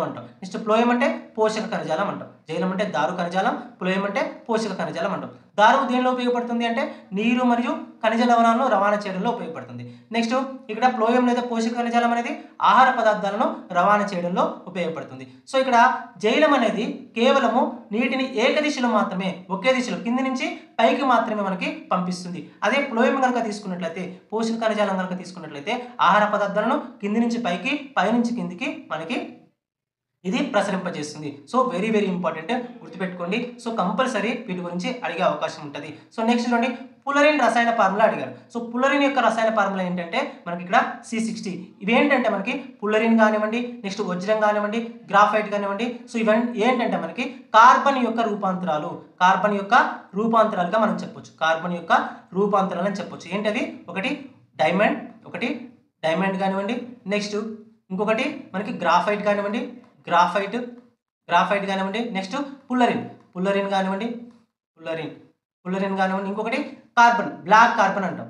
అంటాం. నెక్స్ట్ ఫ్లోయం అంటే పోషక కణజాలం అంటాం. జైలం అంటే దారు కణజాలం, ఫ్లోయం అంటే పోషక కణజాలం అంటాం. దారు దేనిలో ఉపయోగపడుతుంది అంటే నీరు మరియు ఖనిజ లవణాలను రవాణా చేయడంలో ఉపయోగపడుతుంది. నెక్స్ట్ ఇక్కడ ఫ్లోయం లేదా పోషక కణజాలం అనేది ఆహార పదార్థాలను రవాణా చేయడంలో ఉపయోగపడుతుంది. సో ఇక్కడ జైలం అనేది కేవలము నీటిని ఏకదిశలో మాత్రమే, ఒకే దిశలో కింది నుంచి పైకి మాత్రమే మనకి పంపిస్తుంది. అదే ఫ్లోయం కనుక తీసుకున్నట్లయితే, పోషక కణజాలం కనుక తీసుకున్నట్లయితే ఆహార పదార్థాలను కింది నుంచి పైకి, పైనుంచి కిందికి మనకి ఇది ప్రసరింపజేస్తుంది. సో వెరీ ఇంపార్టెంట్, గుర్తుపెట్టుకోండి. సో కంపల్సరీ వీటి గురించి అడిగే అవకాశం ఉంటుంది. సో నెక్స్ట్ చూడండి, పులరిన్ రసాయన ఫార్ములా అడిగారు. సో పులరిన్ యొక్క రసాయన ఫార్ములా ఏంటంటే మనకి ఇక్కడ C60. ఇవేంటంటే మనకి పులరిన్ కానివ్వండి, నెక్స్ట్ వజ్రం కానివ్వండి, గ్రాఫైట్ కానివ్వండి, సో ఇవన్నీ ఏంటంటే మనకి కార్బన్ యొక్క రూపాంతరాలుగా మనం చెప్పొచ్చు. కార్బన్ యొక్క రూపాంతరాలు అని చెప్పొచ్చు. ఏంటది? ఒకటి డైమండ్ కానివ్వండి, నెక్స్ట్ ఇంకొకటి మనకి గ్రాఫైట్ కానివ్వండి, నెక్స్ట్ పుల్లరిన్ కానివ్వండి, ఇంకొకటి కార్బన్, బ్లాక్ కార్బన్ అంటాం.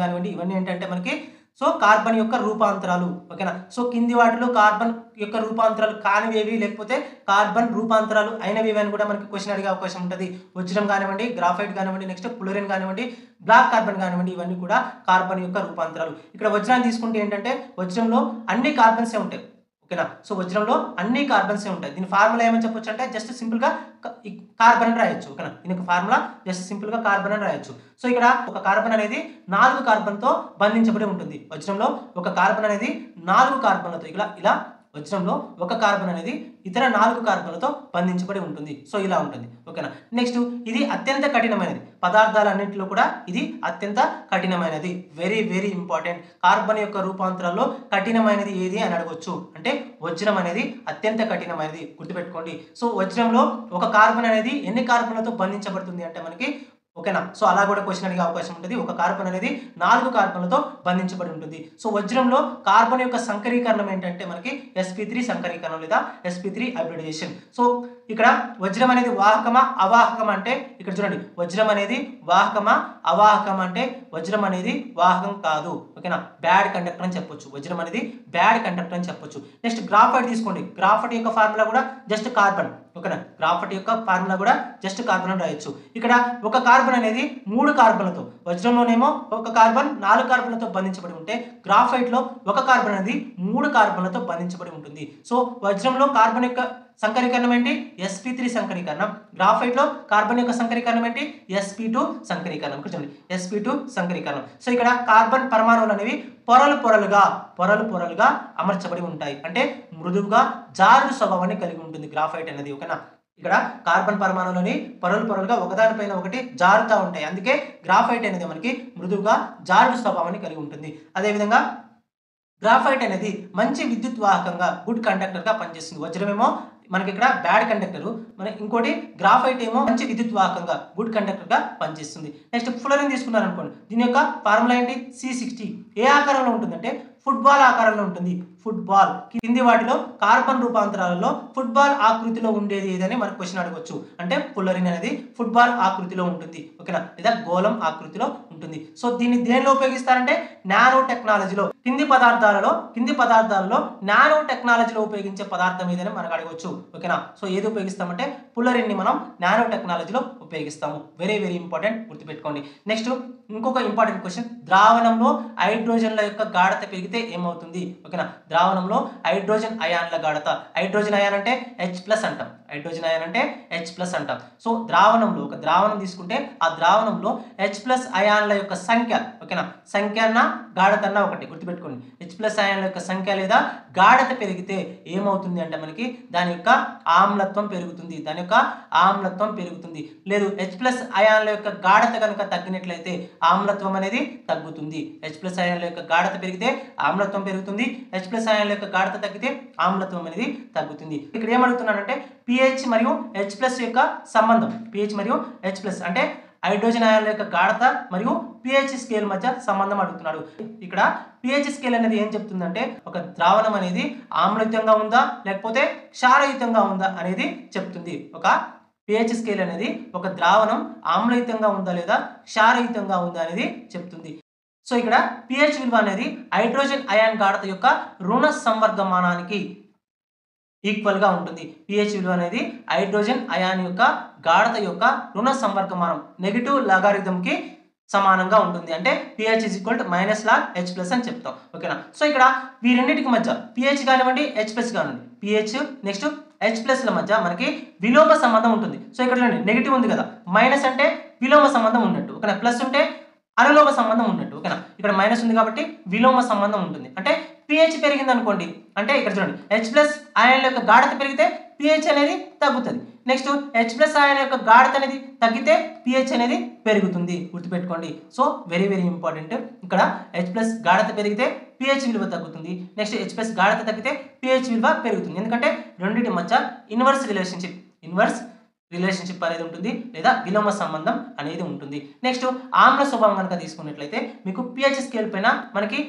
కానివ్వండి. ఇవన్నీ ఏంటంటే మనకి సో కార్బన్ యొక్క రూపాంతరాలు. ఓకేనా. సో కింది వాటిలో కార్బన్ యొక్క రూపాంతరాలు కానివేవి లేకపోతే కార్బన్ రూపాంతరాలు అయినవి అని కూడా మనకి క్వశ్చన్ అడిగే అవకాశం ఉంటుంది. వజ్రం కానివ్వండి, గ్రాఫైట్ కానివ్వండి, నెక్స్ట్ పులరిన్ కానివ్వండి, బ్లాక్ కార్బన్ కానివ్వండి, ఇవన్నీ కూడా కార్బన్ యొక్క రూపాంతరాలు. ఇక్కడ వజ్రాన్ని తీసుకుంటే ఏంటంటే వజ్రంలో అన్ని కార్బన్సే ఉంటాయి. ఓకేనా. సో వజ్రంలో అన్ని కార్బన్సే ఉంటాయి. దీని ఫార్ములా ఏమని చెప్పొచ్చు అంటే జస్ట్ సింపుల్ గా కార్బన్ అని రాయొచ్చు. ఓకేనా. దీనికి ఫార్ములా జస్ట్ సింపుల్ గా కార్బన్ అని రాయొచ్చు. సో ఇక్కడ ఒక కార్బన్ అనేది 4 కార్బన్తో బంధించబడి ఉంటుంది. వజ్రంలో ఒక కార్బన్ అనేది 4 కార్బన్లతో ఇలా వజ్రంలో ఒక కార్బన్ అనేది ఇతర 4 కార్బన్లతో బంధించబడి ఉంటుంది. సో ఇలా ఉంటుంది. ఓకేనా. నెక్స్ట్ ఇది అత్యంత కఠినమైనది. పదార్థాలన్నింటిలో కూడా ఇది అత్యంత కఠినమైనది. Very important. కార్బన్ యొక్క రూపాంతరాల్లో కఠినమైనది ఏది అని అడగొచ్చు. అంటే వజ్రం అనేది అత్యంత కఠినమైనది, గుర్తుపెట్టుకోండి. సో వజ్రంలో ఒక కార్బన్ అనేది ఎన్ని కార్బన్లతో బంధించబడుతుంది అంటే మనకి, ఓకేనా. సో అలా కూడా క్వశ్చన్ అడిగే అవకాశం ఉంటుంది. ఒక కార్బన్ అనేది 4 కార్బన్లతో బంధించబడి ఉంటుంది. సో వజ్రంలో కార్బన్ యొక్క సంకరీకరణం ఏంటంటే మనకి sp3 సంకరీకరణం లేదా sp3 హైబ్రిడైజేషన్. సో ఇక్కడ వజ్రం అనేది వాహకమా అవాహకమా అంటే ఇక్కడ చూడండి, వజ్రం అనేది వాహకమా అవాహకమా అంటే వజ్రం అనేది వాహకం కాదు. ఓకేనా. బ్యాడ్ కండక్టర్ అని చెప్పొచ్చు. వజ్రం అనేది బ్యాడ్ కండక్టర్ అని చెప్పొచ్చు. నెక్స్ట్ గ్రాఫైట్ తీసుకోండి. గ్రాఫైట్ యొక్క ఫార్ములా కూడా జస్ట్ కార్బన్. ఓకేనా. గ్రాఫైట్ యొక్క ఫార్ములా కూడా జస్ట్ కార్బన్ అని రాయొచ్చు. ఇక్కడ ఒక కార్బన్ అనేది 3 కార్బన్లతో, వజ్రంలోనేమో ఒక కార్బన్ 4 కార్బన్లతో బంధించబడి ఉంటే గ్రాఫైట్ లో ఒక కార్బన్ అనేది 3 కార్బన్లతో బంధించబడి ఉంటుంది. సో వజ్రంలో కార్బన్ యొక్క సంకరీకరణం ఏంటి? sp3 సంకరీకరణం. గ్రాఫైట్ లో కార్బన్ యొక్క సంకరీకరణం ఏంటి? sp2 సంకరీకరణం. చూడండి, sp2 సంకరీకరణం. సో ఇక్కడ కార్బన్ పరమాణువులు అనేవి పొరలుగా అమర్చబడి ఉంటాయి. అంటే మృదువుగా జారుడు స్వభావాన్ని కలిగి ఉంటుంది గ్రాఫైట్ అనేది. ఓకేనా. ఇక్కడ కార్బన్ పరమాణువులని పొరలుగా ఒకదానిపైన ఒకటి జారుతూ ఉంటాయి. అందుకే గ్రాఫైట్ అనేది మనకి మృదువుగా జారుడు స్వభావాన్ని కలిగి ఉంటుంది. అదేవిధంగా గ్రాఫైట్ అనేది మంచి విద్యుత్ వాహకంగా, గుడ్ కండక్టర్ గా పనిచేస్తుంది. వజ్రమేమో మనకి ఇక్కడ బ్యాడ్ కండక్టర్, మన ఇంకోటి గ్రాఫైట్ ఏమో మంచి విద్యుత్ వాహకంగా, గుడ్ కండక్టర్ గా పనిచేస్తుంది. నెక్స్ట్ ఫ్లోరిన్ తీసుకున్నారు అనుకోండి. దీని యొక్క ఫార్ములా ఏంటి? C60. ఏ ఆకారంలో ఉంటుందంటే ఫుట్బాల్ ఆకారంలో ఉంటుంది. ఫుట్బాల్ కింది వాటిలో కార్బన్ రూపాంతరాలలో ఫుట్బాల్ ఆకృతిలో ఉండేది ఏదని మనకు క్వశ్చన్ అడగవచ్చు. అంటే ఫ్లోరిన్ అనేది ఫుట్బాల్ ఆకృతిలో ఉంటుంది. ఓకేనా. లేదా గోళం ఆకృతిలో ఉంటుంది. సో దీన్ని దేనిలో ఉపయోగిస్తారంటే నానో టెక్నాలజీలో, కింది పదార్థాలలో నానో టెక్నాలజీలో ఉపయోగించే పదార్థం ఏదని మనకు అడగవచ్చు. ఓకేనా. సో ఏది ఉపయోగిస్తామంటే పుల్లరిన్ ని మనం నానో టెక్నాలజీలో ఉపయోగిస్తాము. వెరీ ఇంపార్టెంట్, గుర్తుపెట్టుకోండి. నెక్స్ట్ ఇంకొక ఇంపార్టెంట్ క్వశ్చన్, ద్రావణంలో హైడ్రోజన్ల యొక్క గాఢత పెరిగితే ఏమవుతుంది? ఓకేనా. ద్రావణంలో హైడ్రోజన్ అయాన్ల గాఢత, హైడ్రోజన్ అయాన్ అంటే H+ అంటాం. హైడ్రోజన్ అయాన్ అంటే H+ అంటాం. సో ద్రావణంలో ఒక ద్రావణం తీసుకుంటే ఆ ద్రావణంలో H+ అయాన్ల యొక్క సంఖ్య, ఓకేనా, సంఖ్య అన్న గాఢత అన్న ఒకటి గుర్తుపెట్టుకోండి. H+ అయాన్ల యొక్క సంఖ్య లేదా గాఢత పెరిగితే ఏమవుతుంది అంటే మనకి దాని యొక్క ఆమ్లత్వం పెరుగుతుంది. దాని యొక్క ఆమ్లత్వం పెరుగుతుంది. లేదు H+ అయాన్ల యొక్క గాఢత కనుక తగ్గినట్లయితే ఆమ్లత్వం అనేది తగ్గుతుంది. H+ అయాన్ల యొక్క గాఢత పెరిగితే ఆమ్లత్వం పెరుగుతుంది. H+ అయాన్ల యొక్క గాఢత తగ్గితే ఆమ్లత్వం అనేది తగ్గుతుంది. ఇక్కడ ఏమడుగుతున్నానంటే pH మరియు H+ యొక్క సంబంధం, pH మరియు H+ అంటే హైడ్రోజన్ అయాన్ల యొక్క గాఢత మరియు pH స్కేల్ మధ్య సంబంధం అడుగుతున్నాడు. ఇక్కడ pH స్కేల్ అనేది ఏం చెప్తుందంటే ఒక ద్రావణం అనేది ఆమ్లయుతంగా ఉందా లేకపోతే క్షారయుతంగా ఉందా అనేది చెప్తుంది. ఒక pH స్కేల్ అనేది ఒక ద్రావణం ఆమ్లయుతంగా ఉందా లేదా క్షారయుతంగా ఉందా అనేది చెప్తుంది. సో ఇక్కడ pH విలువ అనేది హైడ్రోజన్ అయాన్ గాఢత యొక్క రుణ సంవర్గమానానికి ఈక్వల్ గా ఉంటుంది. pH విలువ అనేది హైడ్రోజన్ అయాన్ యొక్క గాఢత యొక్క రుణ సంవర్గమానం నెగటివ్ లాగారిథం కి సమానంగా ఉంటుంది. అంటే pH - log H+ అని చెప్తాం. ఓకేనా. సో ఇక్కడ ఈ రెండింటికి మధ్య pH కానివ్వండి H+ కానివ్వండి, pH నెక్స్ట్ H+ ల మధ్య మనకి విలోమ సంబంధం ఉంటుంది. సో ఇక్కడ చూడండి నెగటివ్ ఉంది కదా, మైనస్ అంటే విలోమ సంబంధం ఉన్నట్టు, ఓకేనా, ప్లస్ ఉంటే అనులోమ సంబంధం ఉన్నట్టు, ఓకేనా. ఇక్కడ మైనస్ ఉంది కాబట్టి విలోమ సంబంధం ఉంటుంది. అంటే pH పెరిగింది అనుకోండి అంటే ఇక్కడ చూడండి H+ అయాన్ల యొక్క గాఢత పెరిగితే pH అనేది తగ్గుతుంది. నెక్స్ట్ H+ అయాన్ యొక్క గాఢత అనేది తగ్గితే pH అనేది పెరుగుతుంది. గుర్తుపెట్టుకోండి. So very very important. ఇక్కడ H+ గాఢత పెరిగితే pH విలువ తగ్గుతుంది. నెక్స్ట్ H+ గాఢత తగ్గితే pH విలువ పెరుగుతుంది. ఎందుకంటే రెండింటి మధ్య ఇన్వర్స్ రిలేషన్షిప్ అనేది ఉంటుంది లేదా విలోమ సంబంధం అనేది ఉంటుంది. నెక్స్ట్ ఆమ్ల స్వభావం కనుక తీసుకున్నట్లయితే మీకు pH స్కేల్ పైన మనకి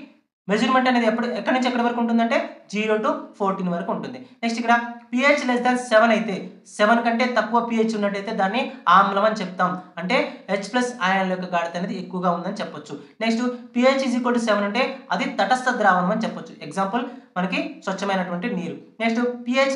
మెజర్మెంట్ అనేది ఎక్కడి నుంచి ఎక్కడి వరకు ఉంటుందంటే 0 to 14 వరకు ఉంటుంది. నెక్స్ట్ ఇక్కడ pH <7 అయితే 7 కంటే తక్కువ pH ఉన్నట్టయితే దాన్ని ఆమ్లం అని చెప్తాం. అంటే H+ అయాన్ల యొక్క గాఢత అనేది ఎక్కువగా ఉందని చెప్పొచ్చు. నెక్స్ట్ pH 7 అంటే అది తటస్థ ద్రావణం అని చెప్పొచ్చు. ఎగ్జాంపుల్ మనకి స్వచ్ఛమైనటువంటి నీరు. నెక్స్ట్ pH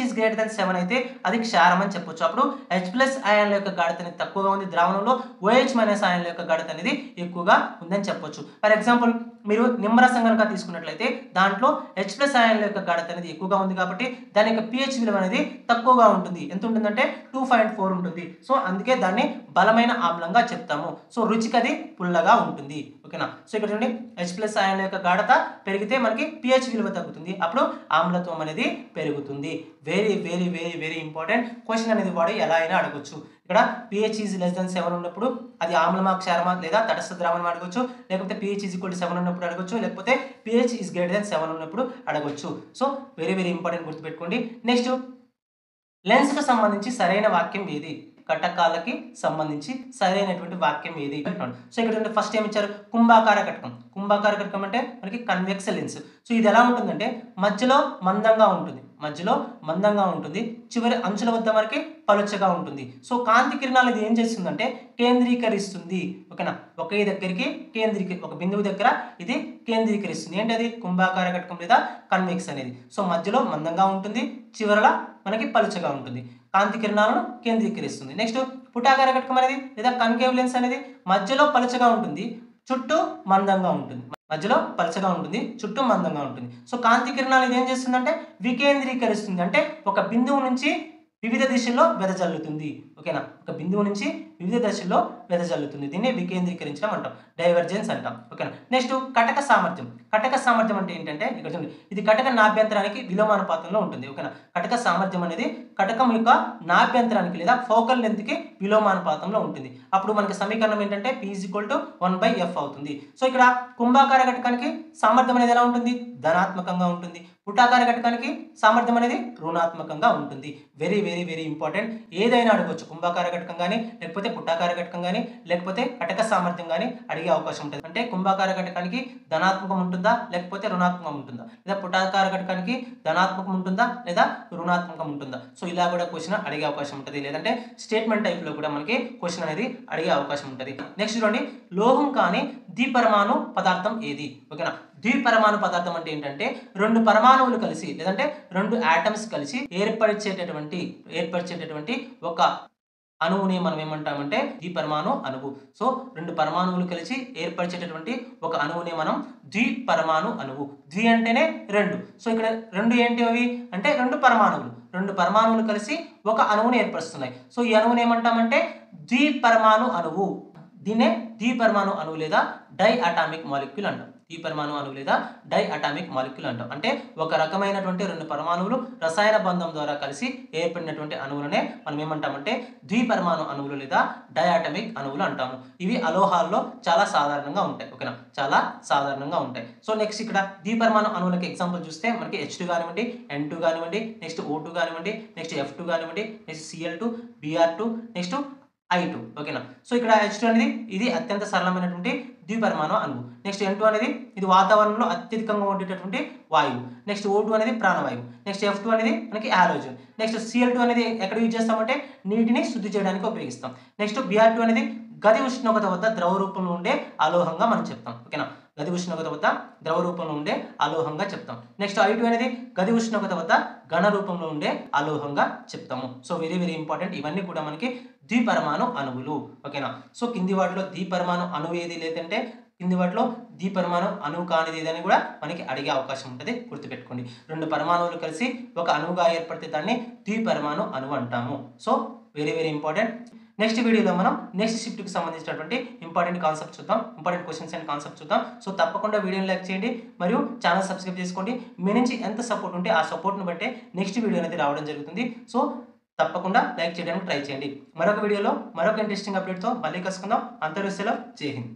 <7 అయితే అది క్షారం అని చెప్పొచ్చు. అప్పుడు H+ అయాన్ల యొక్క గాఢత అనేది తక్కువగా ఉంది ద్రావణంలో, OH- అయాన్ల యొక్క గాఢత అనేది ఎక్కువగా ఉందని చెప్పొచ్చు. ఫర్ ఎగ్జాంపుల్ మీరు నిమ్మరసం కనుక తీసుకున్నట్లయితే దాంట్లో H+ అయాన్ల యొక్క గాఢత అనేది ఎక్కువగా ఉంది కాబట్టి దాని యొక్క pH విలువ అనేది తక్కువగా ఉంటుంది. ఎంత ఉంటుందంటే 2.4 ఉంటుంది. సో అందుకే దాన్ని బలమైన ఆమ్లంగా చెప్తాము. సో రుచికి అది పుల్లగా ఉంటుంది. ఓకేనా. సో ఇక్కడ చూడండి H+ అయాన్ల యొక్క గాఢత పెరిగితే మనకి pH విలువ తగ్గుతుంది, అప్పుడు ఆమ్లత్వం అనేది పెరుగుతుంది. Very very very very important question అనేది వాడు ఎలా అయినా అడగొచ్చు. ఇక్కడ pH <7 ఉన్నప్పుడు అది ఆమ్లమా క్షారమా లేదా తటస్థ ద్రావణం అడగొచ్చు, లేకపోతే pH 7 ఉన్నప్పుడు అడగొచ్చు, లేకపోతే pH <7 ఉన్నప్పుడు అడగొచ్చు. సో వెరీ వెరీ ఇంపార్టెంట్ గుర్తుపెట్టుకోండి. నెక్స్ట్ లెన్స్ కు సంబంధించి సరైన వాక్యం ఏది, కటకాలకి సంబంధించి సరైనటువంటి వాక్యం ఏది అంటాడు. సో ఇక్కడ ఫస్ట్ ఏమి ఇచ్చారు, కుంభాకార కటకం. కుంభాకార కటకం అంటే మనకి కన్వెక్స్ లెన్స్. సో ఇది ఎలా ఉంటుందంటే మధ్యలో మందంగా ఉంటుంది, చివరి అంచుల వద్ద మనకి పలుచగా ఉంటుంది. సో కాంతి కిరణాలు ఇది ఏం చేస్తుందంటే కేంద్రీకరిస్తుంది. ఓకేనా, ఒకే దగ్గరికి ఒక బిందువు దగ్గర ఇది కేంద్రీకరిస్తుంది. ఏంటది కుంభాకార కటకం లేదా కన్వెక్స్ అనేది. సో మధ్యలో మందంగా ఉంటుంది, చివరలా మనకి పలుచగా ఉంటుంది, కాంతి కిరణాలను కేంద్రీకరిస్తుంది. నెక్స్ట్ పుటాకార కటకం అనేది లేదా కన్కేవ్ లెన్స్ అనేది మధ్యలో పలుచగా ఉంటుంది, చుట్టూ మందంగా ఉంటుంది. సో కాంతి కిరణాలు ఇది ఏం చేస్తుందంటే వికేంద్రీకరిస్తుంది. అంటే ఒక బిందువు నుంచి వివిధ దిశల్లో వెదజల్లుతుంది. ఓకేనా, ఒక బిందువు నుంచి వివిధ దశల్లో వెదజల్లుతుంది. దీన్ని వికేంద్రీకరించడం అంటాం, డైవర్జెన్స్ అంటాం. ఓకేనా. నెక్స్ట్ కటక సామర్థ్యం అంటే ఏంటంటే ఇక్కడ చూడండి ఇది కటక నాభ్యంతరానికి విలోమానుపాతంలో ఉంటుంది. ఓకేనా, కటక సామర్థ్యం అనేది కటకం యొక్క నాభ్యంతరానికి లేదా ఫోకల్ లెంత్ కి విలోమానుపాతంలో ఉంటుంది. అప్పుడు మనకి సమీకరణం ఏంటంటే P = 1/F అవుతుంది. సో ఇక్కడ కుంభాకార కటకానికి సామర్థ్యం అనేది ఎలా ఉంటుంది, ధనాత్మకంగా ఉంటుంది. పుటాకార కటకానికి సామర్థ్యం అనేది రుణాత్మకంగా ఉంటుంది. Very very very important. ఏదైనా అడగవచ్చు, కుంభాకార కటకం కానీ లేకపోతే పుటాకార కటకం కానీ లేకపోతే కటక సామర్థ్యం కానీ అడిగే అవకాశం ఉంటుంది. అంటే కుంభాకార కటకానికి ధనాత్మకం ఉంటుందా లేకపోతే రుణాత్మకం ఉంటుందా, లేదా పుటాకార కటకానికి ధనాత్మకం ఉంటుందా లేదా రుణాత్మకం ఉంటుందా. సో ఇలా కూడా క్వశ్చన్ అడిగే అవకాశం ఉంటుంది, లేదంటే స్టేట్మెంట్ టైప్ లో కూడా మనకి క్వశ్చన్ అనేది అడిగే అవకాశం ఉంటుంది. నెక్స్ట్ చూడండి లోహం కానీ ద్విపరమాణు పదార్థం ఏది. ఓకేనా, ద్విపరమాణు పదార్థం అంటే ఏంటంటే రెండు పరమాణువులు కలిసి లేదంటే రెండు ఆటమ్స్ కలిసి ఏర్పరిచేటటువంటి ఒక అణువుని మనం ఏమంటామంటే ద్విపరమాణు అణువు. సో రెండు పరమాణువులు కలిసి ఏర్పరిచేటటువంటి ఒక అణువుని మనం ద్విపరమాణు అణువు. ద్వి అంటేనే రెండు. సో ఇక్కడ రెండు ఏంటి అవి అంటే రెండు రెండు పరమాణువులు కలిసి ఒక అణువుని ఏర్పరుస్తున్నాయి. సో ఈ అణువుని ఏమంటామంటే ద్విపరమాణు అణువు. దీన్నే ద్విపరమాణు అణువు లేదా డై అటామిక్ మాలిక్యూల్ అంటాం. ద్విపరమాణు అణువు లేదా డై అటామిక్ మాలిక్యూల్ అంటాం. అంటే ఒక రకమైనటువంటి రెండు పరమాణువులు రసాయన బంధం ద్వారా కలిసి ఏర్పడినటువంటి అణువులనే మనం ఏమంటామంటే ద్విపరమాణు అణువులు లేదా డై అటామిక్ అణువులు అంటాము. ఇవి అలోహాల్లో చాలా సాధారణంగా ఉంటాయి. ఓకేనా, చాలా సాధారణంగా ఉంటాయి. సో నెక్స్ట్ ఇక్కడ ద్విపరమాణు అణువులకి ఎగ్జాంపుల్ చూస్తే మనకి H2 కానివ్వండి, N2 కానివ్వండి, నెక్స్ట్ O2 కానివ్వండి, నెక్స్ట్ F2 కానివ్వండి, next Cl2, Br2, next I2. ఓకేనా, సో ఇక్కడ H2 అనేది ఇది అత్యంత సరళమైనటువంటి ద్విపరమాణు అణువు. నెక్స్ట్ N2 అనేది ఇది వాతావరణంలో అత్యధికంగా ఉండేటటువంటి వాయువు. నెక్స్ట్ O2 అనేది ప్రాణవాయువు. నెక్స్ట్ F2 అనేది మనకి హాలోజన్. నెక్స్ట్ Cl2 అనేది ఎక్కడ యూజ్ చేస్తామంటే నీటిని శుద్ధి చేయడానికి ఉపయోగిస్తాం. నెక్స్ట్ Br2 అనేది గది ఉష్ణోగ్రత వద్ద ద్రవ రూపంలో ఉండే అలోహంగా మనం చెప్తాం. ఓకేనా, గది ఉష్ణోగ్రత వద్ద ద్రవ రూపంలో ఉండే అలోహంగా చెప్తాం. నెక్స్ట్ I2 అనేది గది ఉష్ణోగ్రత వద్ద ఘన రూపంలో ఉండే అలోహంగా చెప్తాము. So very very important. ఇవన్నీ కూడా మనకి ద్విపరమాణు అణువులు. ఓకేనా, సో కింది వాటిలో ద్విపరమాణు అణువు ఏది లేదంటే కింది వాటిలో ద్విపరమాణు అణువు కానిది ఏదని కూడా మనకి అడిగే అవకాశం ఉంటుంది. గుర్తుపెట్టుకోండి, రెండు పరమాణువులు కలిసి ఒక అణువుగా ఏర్పడితే దాన్ని ద్విపరమాణు అణువు అంటాము. So very very important. Next వీడియోలో మనం నెక్స్ట్ షిఫ్ట్కి సంబంధించినటువంటి ఇంపార్టెంట్ కాన్సెప్ట్ చూద్దాం, ఇంపార్టెంట్ క్వశ్చన్స్ అండ్ కాన్సెప్ట్ చూద్దాం. సో తప్పకుండా వీడియోని లైక్ చేయండి మరియు ఛానల్ సబ్స్క్రైబ్ చేసుకోండి. మీ నుంచి ఎంత సపోర్ట్ ఉంటే ఆ సపోర్ట్ను బట్టే నెక్స్ట్ వీడియో అనేది రావడం జరుగుతుంది. సో తప్పకుండా లైక్ చేయడానికి ట్రై చేయండి. మరొక వీడియోలో మరొక ఇంట్రెస్టింగ్ అప్డేట్తో మళ్ళీ కలుసుకుందాం. అంతర్వేశలో జై హింద్.